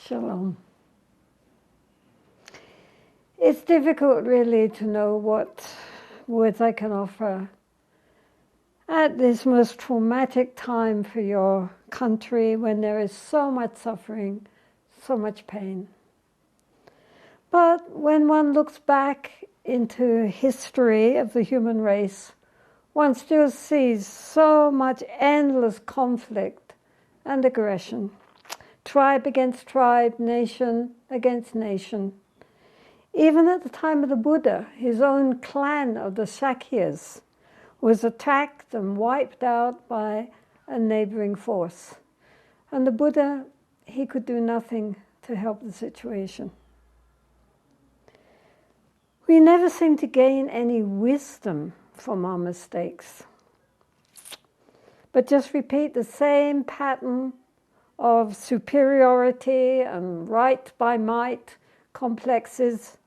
Shalom. It's difficult really to know what words I can offer at this most traumatic time for your country, when there is so much suffering, so much pain. But when one looks back into history of the human race, one still sees so much endless conflict and aggression. Tribe against tribe, nation against nation. Even at the time of the Buddha, his own clan of the Sakyas was attacked and wiped out by a neighboring force. And the Buddha, he could do nothing to help the situation. We never seem to gain any wisdom from our mistakes, but just repeat the same pattern of superiority and right by might complexes,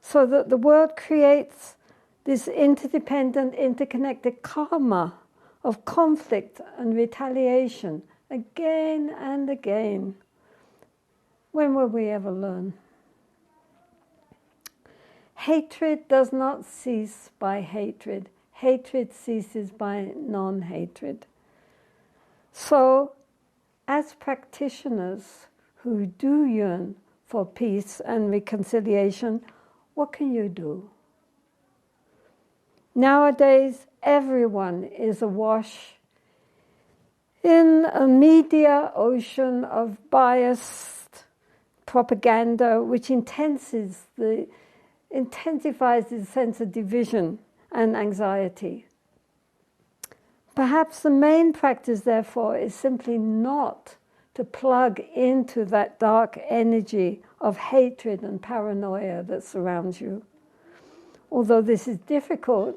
so that the world creates this interdependent, interconnected karma of conflict and retaliation again and again. When will we ever learn? Hatred does not cease by hatred. Hatred ceases by non-hatred. So, as practitioners who do yearn for peace and reconciliation, what can you do? Nowadays, everyone is awash in a media ocean of biased propaganda, which intensifies the sense of division and anxiety. Perhaps the main practice, therefore, is simply not to plug into that dark energy of hatred and paranoia that surrounds you. Although this is difficult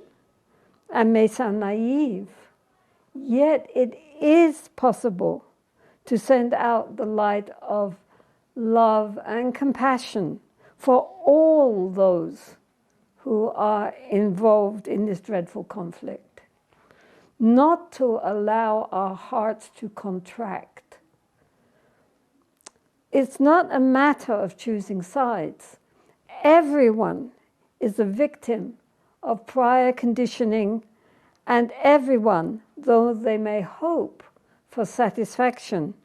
and may sound naive, yet it is possible to send out the light of love and compassion for all those who are involved in this dreadful conflict. Not to allow our hearts to contract. It's not a matter of choosing sides. Everyone is a victim of prior conditioning, and everyone, though they may hope for satisfaction,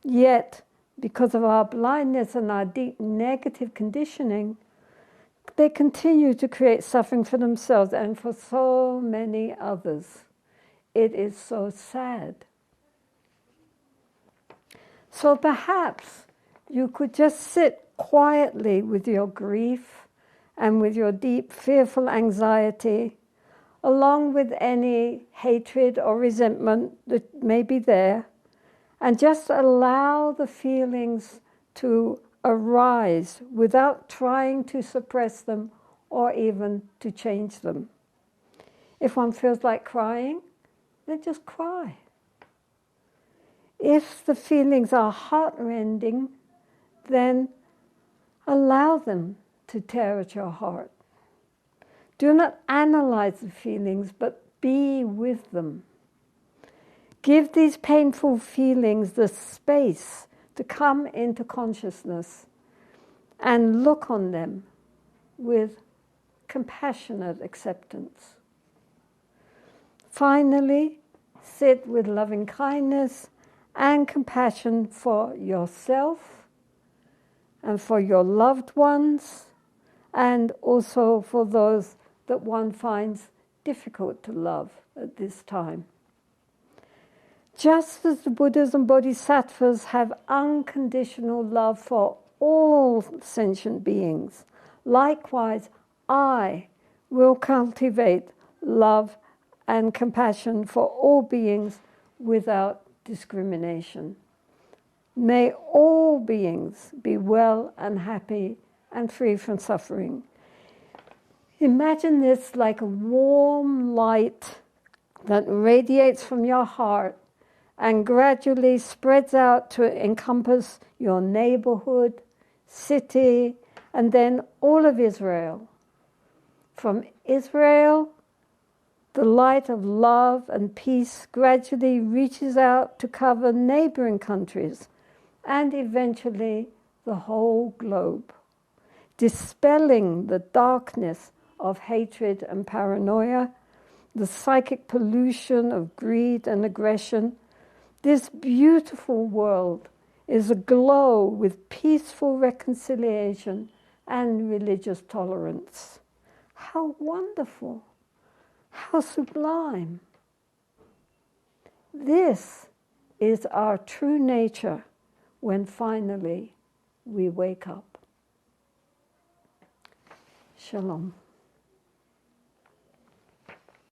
yet because of our blindness and our deep negative conditioning, they continue to create suffering for themselves and for so many others. It is so sad. So perhaps you could just sit quietly with your grief and with your deep, fearful anxiety, along with any hatred or resentment that may be there, and just allow the feelings to arise without trying to suppress them or even to change them. If one feels like crying, then just cry. If the feelings are heart-rending, then allow them to tear at your heart. Do not analyze the feelings, but be with them. Give these painful feelings the space to come into consciousness and look on them with compassionate acceptance. Finally, sit with loving kindness and compassion for yourself and for your loved ones, and also for those that one finds difficult to love at this time. Just as the Buddhas and Bodhisattvas have unconditional love for all sentient beings, likewise I will cultivate love and compassion for all beings without discrimination. May all beings be well and happy and free from suffering. Imagine this like a warm light that radiates from your heart and gradually spreads out to encompass your neighborhood, city, and then all of Israel. From Israel, the light of love and peace gradually reaches out to cover neighboring countries and eventually the whole globe, dispelling the darkness of hatred and paranoia, the psychic pollution of greed and aggression. This beautiful world is aglow with peaceful reconciliation and religious tolerance. How wonderful! How sublime! This is our true nature when finally we wake up. Shalom.